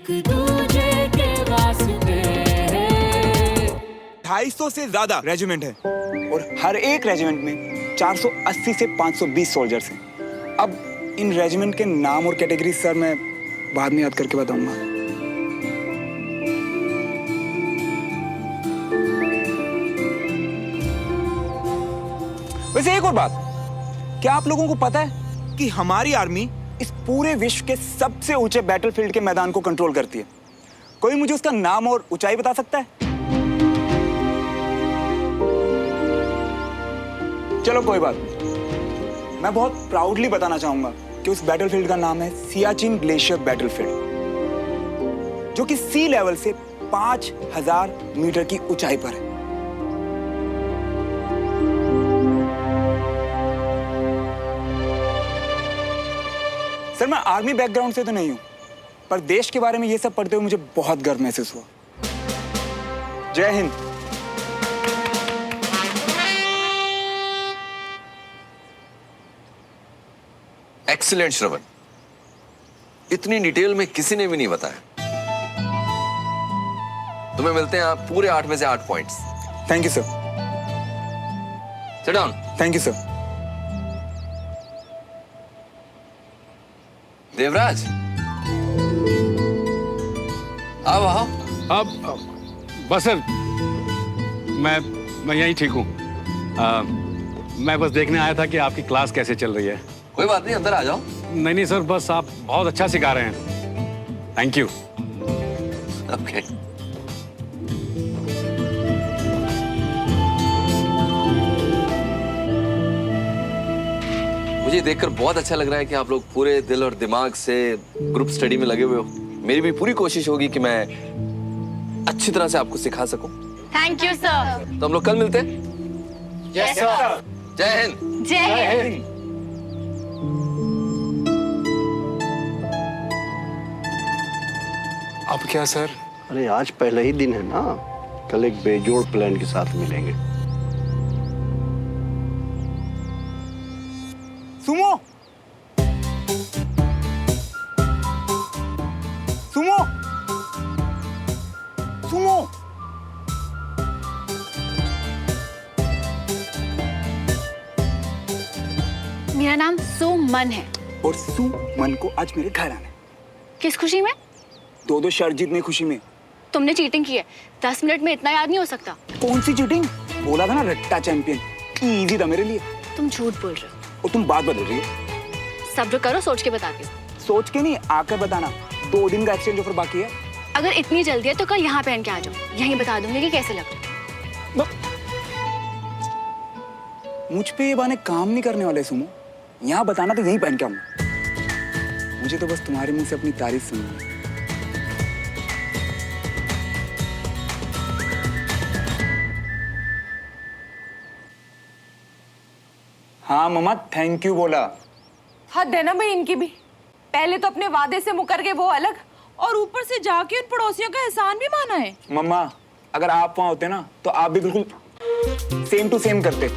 एक दूजे के वास्ते। 250 से ज्यादा रेजिमेंट है और हर एक रेजिमेंट में 480 से 520 सोल्जर्स हैं। अब इन रेजिमेंट के नाम और कैटेगरी सर मैं बाद में याद करके बताऊंगा। वैसे एक और बात, क्या आप लोगों को पता है कि हमारी आर्मी इस पूरे विश्व के सबसे ऊंचे बैटलफील्ड के मैदान को कंट्रोल करती है? कोई मुझे उसका नाम और ऊंचाई बता सकता है? चलो कोई बात नहीं, मैं बहुत प्राउडली बताना चाहूंगा कि उस बैटलफील्ड का नाम है सियाचिन ग्लेशियर बैटलफील्ड, जो कि सी लेवल से 5000 मीटर की ऊंचाई पर है। सर, मैं आर्मी बैकग्राउंड से तो नहीं हूं, पर देश के बारे में ये सब पढ़ते हुए मुझे बहुत गर्व महसूस हुआ। जय हिंद। एक्सीलेंट श्रवण, इतनी डिटेल में किसी ने भी नहीं बताया। तुम्हें मिलते हैं आप पूरे 8 में से 8 points. Thank you sir. Sit down. Thank you sir. Devraj, आओ आओ। अब बस सर, मैं यहीं ठीक हूँ। मैं बस देखने आया था कि आपकी क्लास कैसे चल रही है। कोई बात नहीं, अंदर आ जाओ। नहीं सर, बस आप बहुत अच्छा सिखा रहे हैं। Thank you. ओके। मुझे देखकर बहुत अच्छा लग रहा है कि आप लोग पूरे दिल और दिमाग से ग्रुप स्टडी में लगे हुए हो। मेरी भी पूरी कोशिश होगी कि मैं अच्छी तरह से आपको सिखा सकूं। Thank you sir. तो हम लोग कल मिलते हैं। Yes sir. जय हिंद। जय हिंद। अब क्या सर? अरे आज पहला ही दिन है ना, कल एक बेजोड़ प्लान के साथ मिलेंगे। Sumo, Sumo, Sumo. मेरा नाम सुमन है। और सुमन को आज मेरे घर आना है। किस खुशी में? 2-2 शर्ट जीतने खुशी में। तुमने चीटिंग की है। 10 मिनट में इतना याद नहीं हो सकता। कौन सी चीटिंग? बोला था ना रट्टा चैंपियन। इजी था मेरे लिए। तुम झूठ बोल रहे हो। और तुम बात बदल रही हो। सब्र करो, सोच के बताती हूँ। सोच के नहीं, आकर बताना। 2 दिन का एक्सचेंज ऑफर बाकी है। अगर इतनी जल्दी है तो कल यहाँ पहन के आ जाओ, यहीं बता दूंगी कि कैसे लग रहा है। मुझ पे ये बहाने काम नहीं करने वाले सुमो। यहाँ बताना तो यहीं पहन के आऊंगा। मुझे तो बस तुम्हारे मुंह से अपनी तारीफ सुननी है। हाँ मम्मा, थैंक यू बोला। हद है ना भाई इनकी भी। पहले तो अपने वादे से मुकर गए वो अलग, और ऊपर से जाके उन पड़ोसियों का एहसान भी माना है। मम्मा, अगर आप वहां होते ना तो आप भी बिल्कुल सेम टू सेम करते।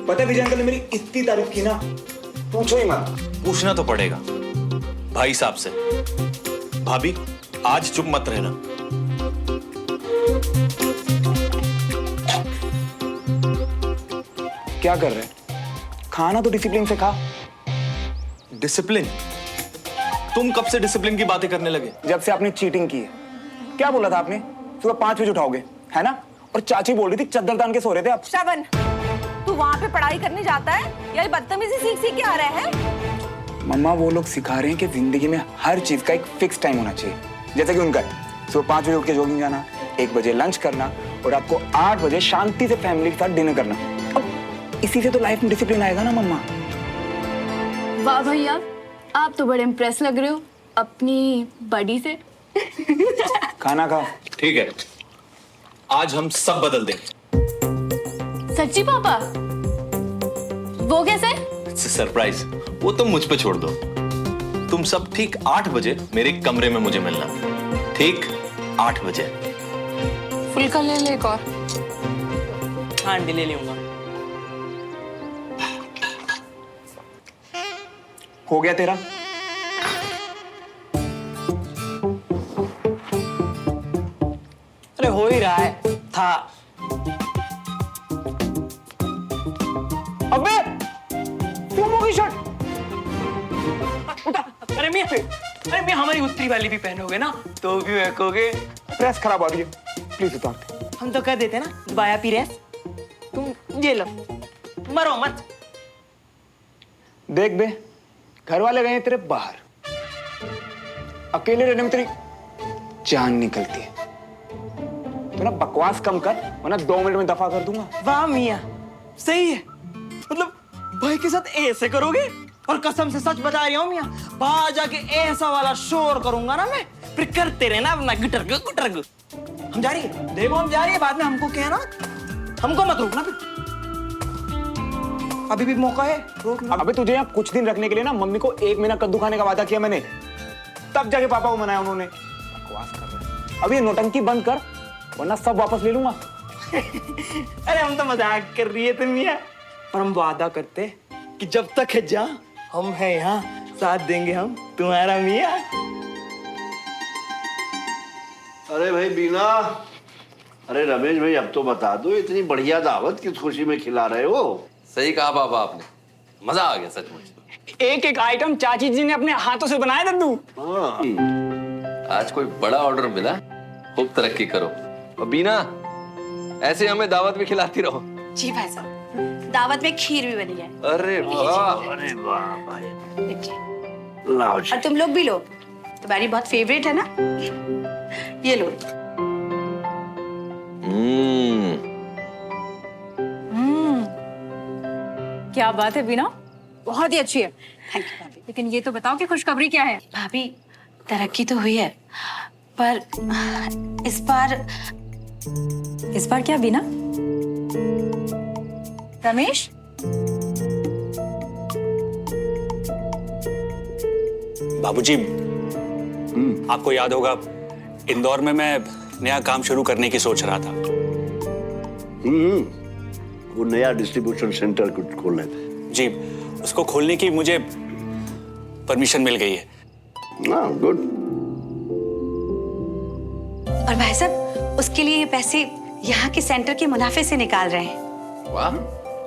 पता है विजय अंकल ने मेरी इतनी तारीफ की ना, पूछो ही मत। पूछना तो पड़ेगा भाई साहब से। भाभी, आज चुप मत रहना। क्या कर रहे हैं? खाना तो डिसिप्लिन से खा। डिसिप्लिन? तुम कब से डिसिप्लिन की बातें करने लगे? जब से आपने चीटिंग की है। क्या बोला था आपने? सुबह 5 बजे उठाओगे, है ना? और चाची बोल रही थी चद्दर तान के सो रहे थे आप। श्रवण, तू वहाँ पे पढ़ाई करने जाता है या ये बदतमीजी सीख सीख के आ रहा है? मम्मा, वो लोग सिखा रहे हैं कि जिंदगी में हर चीज का एक फिक्स टाइम होना चाहिए। जैसे कि उनका सुबह 5 बजे उठ के जॉगिंग जाना, 1 बजे लंच करना और आपको 8 बजे शांति से फैमिली के साथ डिनर करना। अब इसी से तो लाइफ में डिसिप्लिन आएगा ना मम्मा। वाह भैया, आप तो बड़े इम्प्रेस लग रहे हो अपनी बॉडी से। खाना खाओ। ठीक है, आज हम सब बदल देंगे। सच्ची पापा? वो कैसे? सरप्राइज, वो तुम मुझ पे छोड़ दो। तुम सब ठीक 8 बजे मेरे कमरे में मुझे मिलना। ठीक 8 बजे। फुल्का ले ले एक और। हाँ आंटी, ले लूंगा। हो गया तेरा? हो ही रहा है था। अबे तुम होगी शर्ट। अरे मियां हमारी उत्तरी वाली भी पहनोगे ना तो भी महकोगे। प्रेस खराब हो रही है, प्लीज उतार दे। हम तो कह देते ना दुबाया पी रेस। तुम ये लो, मरो मत। देख बे, घर वाले गए तेरे बाहर, अकेले रहने में तेरी जान निकलती है। तो ना बकवास कम कर, वरना 2 मिनट में दफा कर दूंगा। वाह मियां, सही है। मतलब भाई के साथ ऐसे करोगे? और कसम से सच बता रही हूँ मियां, बाहर जाके ऐसा वाला शोर करूंगा ना मैं, फिर करते रहना अपना गुटरग गुटरग। हम जा रही है, देखो हम जा रही है, बाद में हमको कहना, हमको मत रोकना फिर। अभी भी मौका है, रोक लो। अबे तुझे यहाँ कुछ दिन रखने के लिए ना मम्मी को 1 महीना कद्दू खाने का वादा किया मैंने, तब जाके पापा को मनाया उन्होंने। बकवास कर रहे। अब ये नौटंकी बंद कर, वरना सब वापस ले लूंगा। अरे हम तो मजाक कर रही है तुम मियां, पर हम वादा करते कि जब तक है जा हम हैं यहाँ, साथ देंगे हम तुम्हारा मियां। अरे भाई बीना, अरे रमेश भाई अब तो बता दो, इतनी बढ़िया दावत किस खुशी में खिला रहे हो? सही कहा पापा आपने, मजा आ गया सचमुच। एक एक आइटम चाची जी ने अपने हाथों से बनाया दद्दू। आज कोई बड़ा ऑर्डर मिला, खूब तरक्की करो। और बीना, ऐसे हमें दावत भी खिलाती रहो। जी भाई साहब, दावत में खीर भी बनी है। अरे वाह, अरे वाह भाई, देखिए, लाओ जी। और तुम लोग भी लो, तुम्हारी बहुत फेवरेट है ना, ये लो। क्या बात है बीना, बहुत ही अच्छी है। थैंक यू भाभी। लेकिन ये तो बताओ कि खुशखबरी क्या है? भाभी, तरक्की तो हुई है, पर इस बार क्या बीना? रमेश, बाबूजी, आपको याद होगा इंदौर में मैं नया काम शुरू करने की सोच रहा था। वो नया डिस्ट्रीब्यूशन सेंटर कुछ खोलने थे। जी, उसको खोलने की मुझे परमिशन मिल गई है। गुड। और भाई साहब, उसके लिए ये पैसे यहाँ के सेंटर के मुनाफे से निकाल रहे हैं। वाह,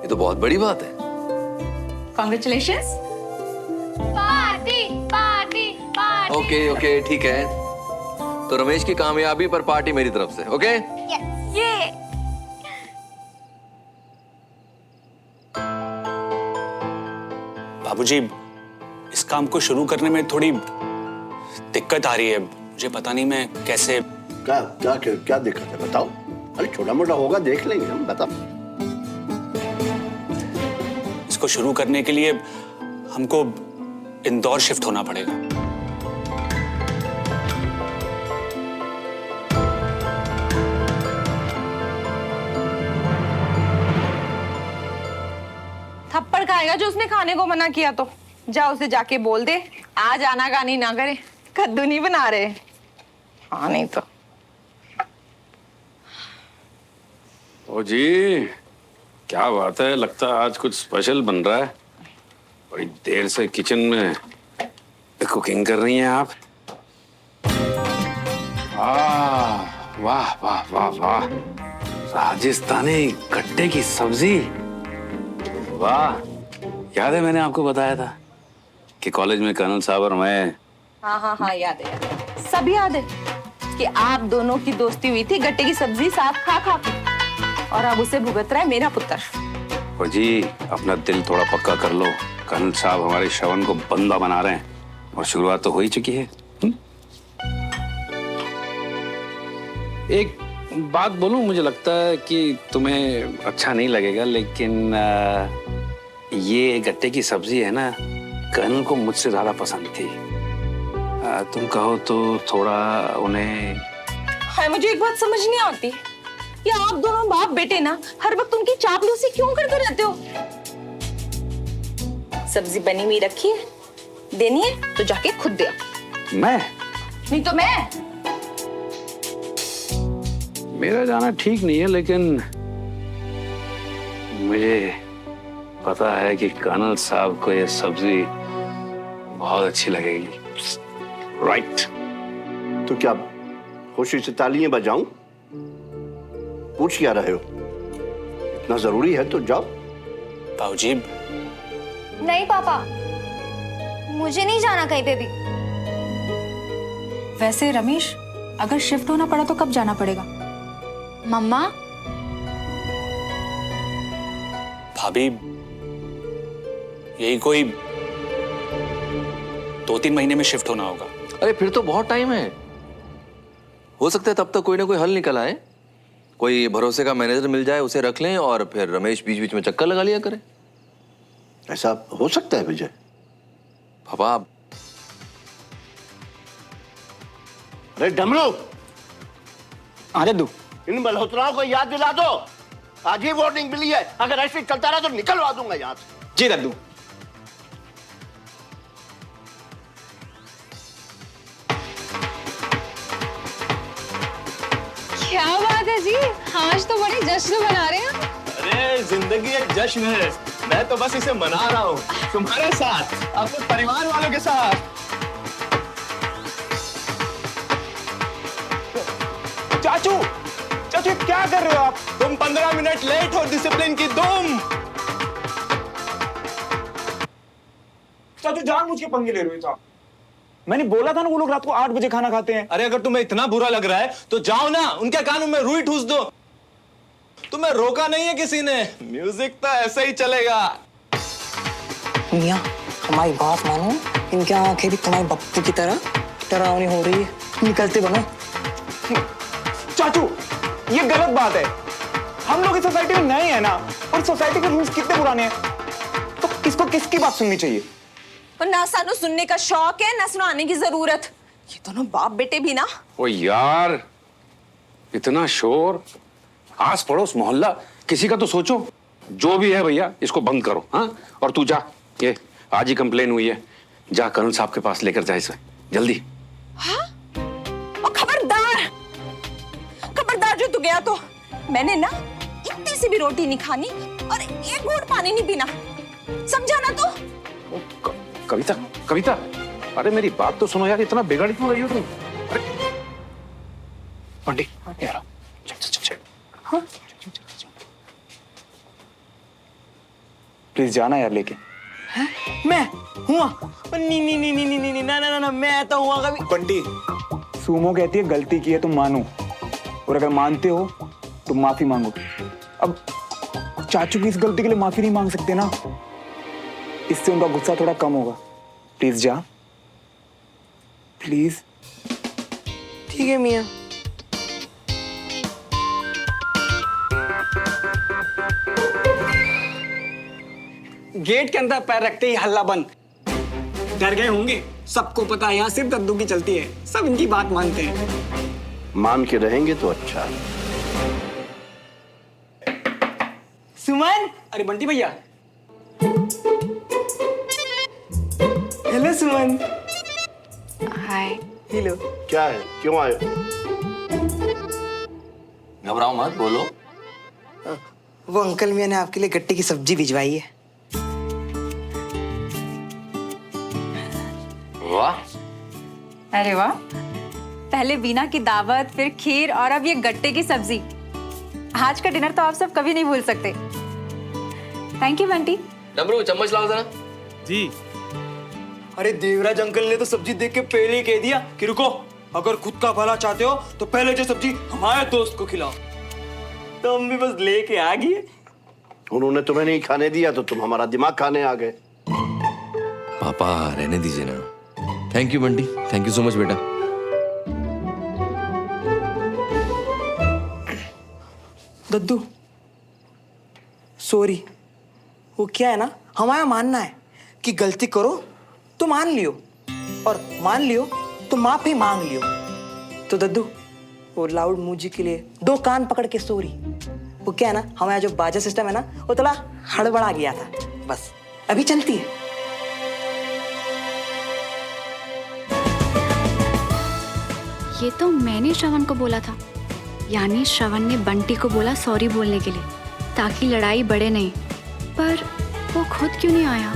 ये तो बहुत बड़ी बात है। Congratulations. Party party party. Okay okay, ठीक है। तो रमेश की कामयाबी पर पार्टी मेरी तरफ से, ओके? ये बाबूजी, इस काम को शुरू करने में थोड़ी दिक्कत आ रही है। मुझे पता नहीं मैं कैसे। क्या दिक्कत है बताओ? अरे छोटा मोटा होगा, देख लेंगे हम, बताओ। इसको शुरू करने के लिए हमको इंदौर शिफ्ट होना पड़ेगा। थप्पड़ खाएगा जो उसने खाने को मना किया तो। जा उसे जाके बोल दे, आज आनाकानी ना करे, कद्दू नहीं बना रहे। हाँ नहीं तो। ओ जी, क्या बात है, लगता है आज कुछ स्पेशल बन रहा है। बड़ी देर से किचन में कुकिंग कर रही हैं आप। वाह वाह वाह वाह, राजस्थानी गट्टे की सब्जी। वाह, याद है मैंने आपको बताया था कि कॉलेज में कर्नल साहब और मैं। हाँ याद है, सब याद है कि आप दोनों की दोस्ती हुई थी गट्टे की सब्जी साथ खा खा के, और अब उसे भुगत रहा है मेरा पुत्र। ओ जी, अपना दिल थोड़ा पक्का कर लो। कर्नल साहब हमारे श्रवण को बंदा बना रहे हैं और शुरुआत तो हो ही चुकी है। एक बात बोलूं, मुझे लगता है कि तुम्हें अच्छा नहीं लगेगा, लेकिन ये गट्टे की सब्जी है ना, कर्नल को मुझसे ज्यादा पसंद थी। तुम कहो तो थोड़ा उन्हें। हाँ, मुझे एक बात समझ नहीं आती, ये आप दोनों बाप बेटे ना हर वक्त उनकी चापलूसी क्यों करते रहते हो? सब्जी बनी हुई रखी है, देनी है तो जाके खुद दे आओ। मैं? नहीं तो मैं। मेरा जाना ठीक नहीं है, लेकिन मुझे पता है कि कर्नल साहब को ये सब्जी बहुत अच्छी लगेगी। राइट। तो क्या खुशी से तालियां बजाऊं? पूछ क्या रहे हो? इतना जरूरी है तो जाओ। बाबूजी, नहीं पापा, मुझे नहीं जाना कहीं पे भी। वैसे रमेश, अगर शिफ्ट होना पड़ा तो कब जाना पड़ेगा? मम्मा, भाभी, यही कोई 2-3 महीने में शिफ्ट होना होगा। अरे फिर तो बहुत टाइम है, हो सकता है तब तक कोई ना कोई हल निकल आए। कोई भरोसे का मैनेजर मिल जाए, उसे रख लें और फिर रमेश बीच बीच में चक्कर लगा लिया करे। ऐसा हो सकता है विजय? पापा, अरे डमरू, अरे दू इन मल्होत्राओं को याद दिला दो। आज ही वार्निंग मिली है, अगर ऐसे चलता रहा तो निकलवा दूंगा यहाँ से। जी दद्दू। क्या बात है जी, आज तो बड़े जश्न मना रहे हैं। अरे जिंदगी एक जश्न है, मैं तो बस इसे मना रहा हूँ तुम्हारे साथ, अपने परिवार वालों के साथ। चाचू, चाचू क्या कर रहे हो आप? तुम 15 मिनट लेट हो डिसिप्लिन की दुम। चाचू जानबूझ के पंगे ले रहे हो आप। मैंने बोला था ना वो लोग रात को 8 बजे खाना खाते हैं। अरे अगर तुम्हें इतना बुरा लग रहा है तो जाओ ना, उनके कानों में रुई ठूस दो। तुम्हें रोका नहीं है किसी ने, म्यूजिक तो ऐसे ही चलेगा। मियाँ, हमारी बात मानो, इनकी आंखें भी तुम्हारे बप्पू की तरह डरावनी हो रही है। निकलते बनो। चाचू, ये गलत बात है। हम लोग इस सोसाइटी में नए हैं ना, और सोसाइटी के रूल्स कितने पुराने हैं, तो किसको किसकी बात सुननी चाहिए? और ना सानू सुनने का शौक है, ना सुनाने की जरूरत। ये दोनों बाप बेटे भी ना। ओ यार, इतना शोर, आस पड़ोस मोहल्ला, किसी का तो सोचो। जो भी है भैया, इसको बंद करो। हाँ, और तू जा, ये आज ही कंप्लेन हुई है, जा कर्नल साहब के पास लेकर जा इसे जल्दी। हाँ? और खबरदार, खबरदार जो तू गया तो मैंने ना इतनी सी भी रोटी नहीं खानी और एक घूंट पानी नहीं पीना, समझा ना तू? कविता, कविता, अरे मेरी बात तो सुनो यार, इतना बिगड़ क्यों रही हो तुम? बंटी, यार, चल चल चल। हाँ? प्लीज जाना यार लेके। मैं हुआ? नहीं नहीं नहीं नहीं नहीं ना ना ना, मैं तो हुआ कभी। बंटी, सुमो कहती है गलती की है तो मानो, और अगर मानते हो तो माफी मांगो। अब चाचू की इस गलती के लिए माफी नहीं मांग सकते ना, इससे उनका गुस्सा थोड़ा कम होगा। प्लीज जा, प्लीज। ठीक है मियाँ। गेट के अंदर पैर रखते ही हल्ला बंद। डर गए होंगे, सबको पता है यहाँ सिर्फ दद्दू की चलती है, सब इनकी बात मानते हैं। मान के रहेंगे तो अच्छा है। सुमन, अरे बंटी भैया। हेलो सुमन। हाय। हेलो। क्या है, क्यों आए? घबराओ मत, बोलो। वो अंकल मियाँ ने आपके लिए गट्टे की सब्जी भिजवाई है। वाह, अरे वाह, पहले बीना की दावत, फिर खीर और अब ये गट्टे की सब्जी। आज का डिनर तो आप सब कभी नहीं भूल सकते। Thank you Bunty. डमरू, चम्मच लाओ जरा। जी। अरे देवराज अंकल ने तो सब्जी देख के पहले ही कह दिया कि रुको, अगर खुद का भला चाहते हो तो पहले जो सब्जी हमारे दोस्त को खिलाओ। तो हम भी बस लेके आ गए। उन्होंने तुम्हें नहीं खाने दिया तो तुम हमारा दिमाग खाने आ गए। पापा रहने दीजिए ना। Thank you Bunty, thank you so much बेटा। दद्दू, सॉरी। वो क्या है ना, हमारा मानना है कि गलती करो तो मान लियो, और मान लियो तो माफी मांग लियो। तो दद्दू, वो लाउड म्यूजिक के लिए 2 कान पकड़ के सॉरी। वो क्या है ना, हमारा जो बाजा सिस्टम है ना, वो थोड़ा हड़बड़ा गया था, बस अभी चलती है। ये तो मैंने श्रवण को बोला था, यानी श्रवण ने बंटी को बोला सॉरी बोलने के लिए, ताकि लड़ाई बढ़े नहीं। पर वो खुद क्यों नहीं आया?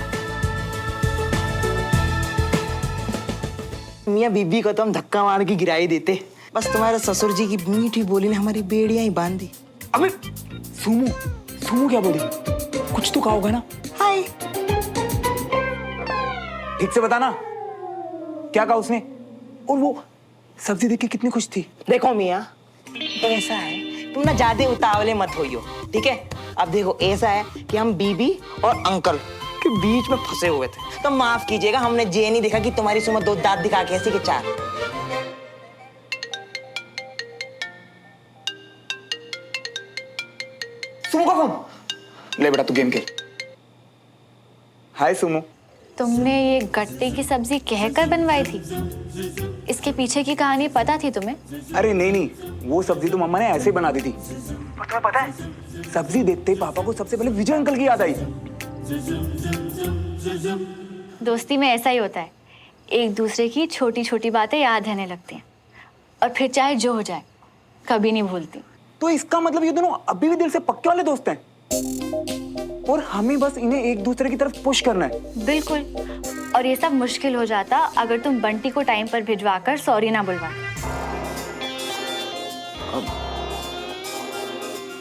मियाँ बीबी को तो हम धक्का मार के गिराई देते, बस तुम्हारे ससुर जी की मीठी बोली ने हमारी बेड़ियां ही बांध दी। अबे सुमो, सुमो क्या बोली? कुछ तो कहा होगा ना? हाय। ठीक से बताना क्या कहा उसने? और वो सब्जी देख के कितनी खुश थी। देखो मियाँ, तो ऐसा है, तुम ना ज्यादा उतावले मत होइयो, ठीक है? अब देखो ऐसा है कि हम बीबी और अंकल के बीच में फंसे हुए थे, तो माफ कीजिएगा, हमने ये नहीं देखा कि तुम्हारी सुमन दो दांत दिखा के ऐसी के चार। सुमो का फोन ले बेटा, तू गेम खेल। हाय सुमो। तुमने ये गट्टे की सब्जी कहकर बनवाई थी? इसके पीछे की कहानी पता थी तुम्हें? अरे नहीं नहीं, वो सब्जी तो मम्मा ने ऐसे ही बना दी थी। और तुम्हें पता है, सब्जी देखते ही पापा को सबसे पहले विजय अंकल की याद आई। दोस्ती में ऐसा ही होता है, एक दूसरे की छोटी छोटी बातें याद रहने लगती हैं और फिर चाहे जो हो जाए कभी नहीं भूलती। तो इसका मतलब ये दोनों अभी भी दिल से पक्के वाले दोस्त हैं और हमें बस इन्हें एक दूसरे की तरफ पुश करना है। बिल्कुल, और ये सब मुश्किल हो जाता अगर तुम बंटी को टाइम पर भिजवाकर सॉरी ना बुलवा।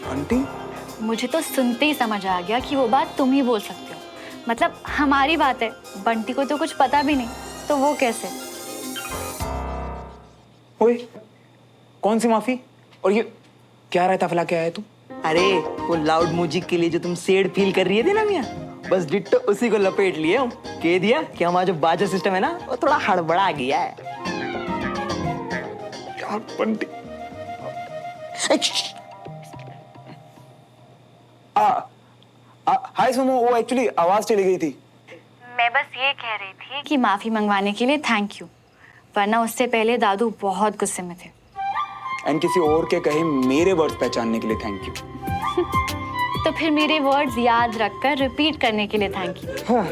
बंटी? मुझे तो सुनते ही समझ आ गया कि वो बात तुम ही बोल सकते हो। मतलब हमारी बात है, बंटी को तो कुछ पता भी नहीं, तो वो कैसे? ओए, कौन सी माफी? और ये क्या रहता फैला के आया तू? अरे वो लाउड म्यूजिक के लिए जो तुम सेड फील कर रही थी ना मियाँ, बस डिट्टो उसी को लपेट लिए हूँ। कह दिया कि हमारा जो बाजा सिस्टम है ना, वो थोड़ा हड़बड़ा गया है। यार बंटी। हाय सुमो, वो एक्चुअली आवाज चली गई थी। मैं बस ये कह रही थी कि माफी मंगवाने के लिए थैंक यू, वरना उससे पहले दादू बहुत गुस्से में थे। एंड किसी और के कहे मेरे वर्ड्स पहचानने के लिए थैंक यू। तो फिर मेरे वर्ड्स याद रखकर रिपीट करने के लिए थैंक यू। हाँ,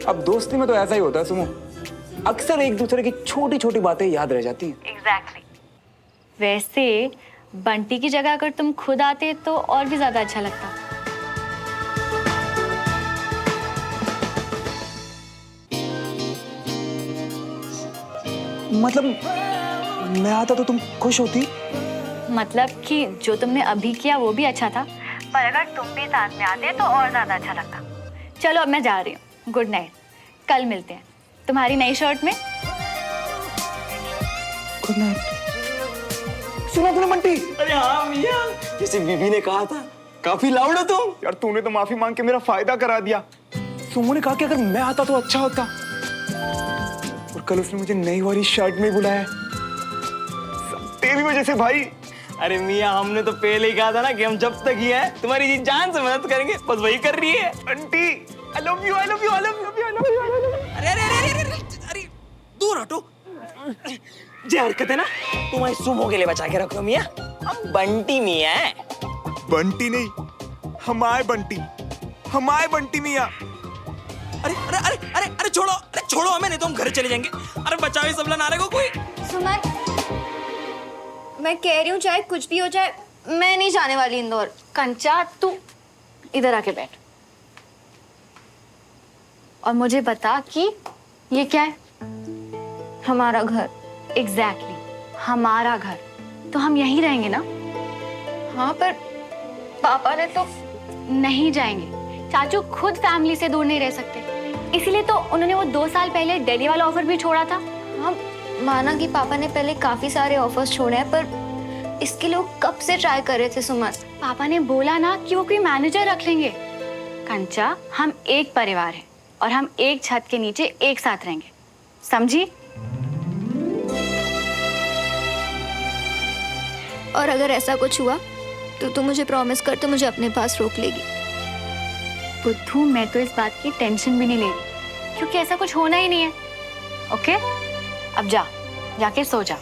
अब दोस्ती में तो ऐसा ही होता है सुमो, अक्सर एक दूसरे की छोटी छोटी बातें याद रह जाती हैं। एग्जैक्टली। वैसे बंटी की जगह अगर तुम खुद आते तो और भी ज्यादा अच्छा लगता। मतलब मैं आता तो तुम खुश होती? मतलब कि जो तुमने अभी किया वो भी अच्छा था, पर अगर तुम भी साथ में आते तो और ज्यादा अच्छा लगता। चलो अब मैं जा रही हूँ, गुड नाइट, कल मिलते हैं तुम्हारी नई शर्ट में। Good night. सुना तूने बंटी? अरे हाँ मियाँ, जैसे बीबी ने कहा था, काफी लाउड हो तुम। यार तूने तो माफी मांग के मेरा फायदा करा दिया। सुमो ने कहा कि अगर मैं आता तो अच्छा होता, और कल उसने मुझे नई वाली शर्ट में बुलाया, सब तेरी वजह से भाई। अरे मियाँ, हमने तो पहले ही कहा था ना कि हम जब तक ही हैं तुम्हारी जी जान से मदद करेंगे, बस वही कर रही है। Bunty, I love you, I love you, I love you, I love you, I love you। अरे अरे अरे अरे अरे दूर हटो। ये हरकत है ना तुम्हारी सुमो के लिए बचा के रखो मियाँ, हम बंटी मियाँ हैं। बंटी नहीं, हमारे बंटी, हमारे बंटी मियाँ। अरे अरे अरे अरे अरे छोड़ो हमें, नहीं तो हम घर चले जाएंगे। अरे बचाओ ये सब नारे को कोई। सुमन, मैं कह रही हूँ चाहे कुछ भी हो जाए, मैं नहीं जाने वाली इंदौर। कंचा तू इधर आके बैठ और मुझे बता कि ये क्या है? हमारा घर। एग्जैक्टली, हमारा घर, तो हम यहीं रहेंगे ना? हाँ, पर पापा ने तो। नहीं जाएंगे, चाचू खुद फैमिली से दूर नहीं रह सकते, इसीलिए तो उन्होंने वो 2 साल पहले दिल्ली वाला ऑफर भी छोड़ा था। हाँ, माना कि पापा ने पहले काफी सारे ऑफर्स छोड़े हैं, पर इसके लिए वो कब से ट्राई कर रहे थे सुमन। पापा ने बोला ना कि वो कोई मैनेजर रख लेंगे। कंचा, हम एक परिवार है और हम एक छत के नीचे एक साथ रहेंगे, समझी? और अगर ऐसा कुछ हुआ तो तू मुझे प्रॉमिस कर, तो मुझे अपने पास रोक लेगी। बुद्धू, मैं तो इस बात की टेंशन भी नहीं ले रही, क्योंकि ऐसा कुछ होना ही नहीं है। ओके, अब जाके सो जा,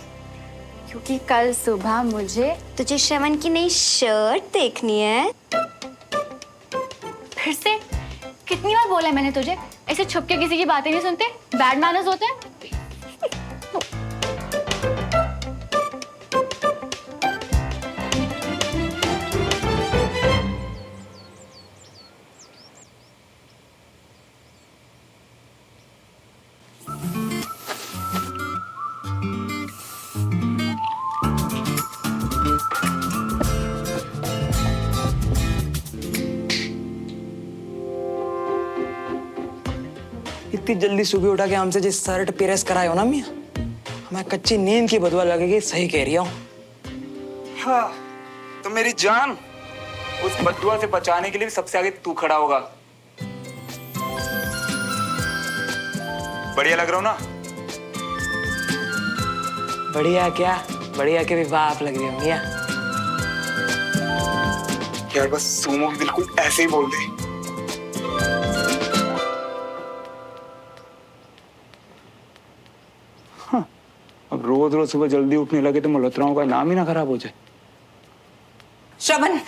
क्योंकि कल सुबह मुझे तुझे श्रवण की नई शर्ट देखनी है। फिर से? कितनी बार बोला है मैंने तुझे, ऐसे छुप के किसी की बातें नहीं सुनते, बैड मैनर्स होते हैं। इतनी जल्दी सुबह उठा के हमसे जिस शर्ट प्रेस कराए हो ना मियाँ, हमें कच्ची नींद की बदवा लगेगी। सही कह रही हूँ। हाँ, तो मेरी जान, उस बदुआ से बचाने के लिए भी सबसे आगे तू खड़ा होगा। बढ़िया लग रहा हूँ ना? बढ़िया क्या, बढ़िया के भी बाप लग रही हो मियाँ। यार बस सुमो भी बिल्कुल ऐसे ही बोल दे। हाँ, अब रोज रोज सुबह जल्दी उठने लगे तो मल्होत्राओं का नाम ही ना खराब हो जाए। श्रवण,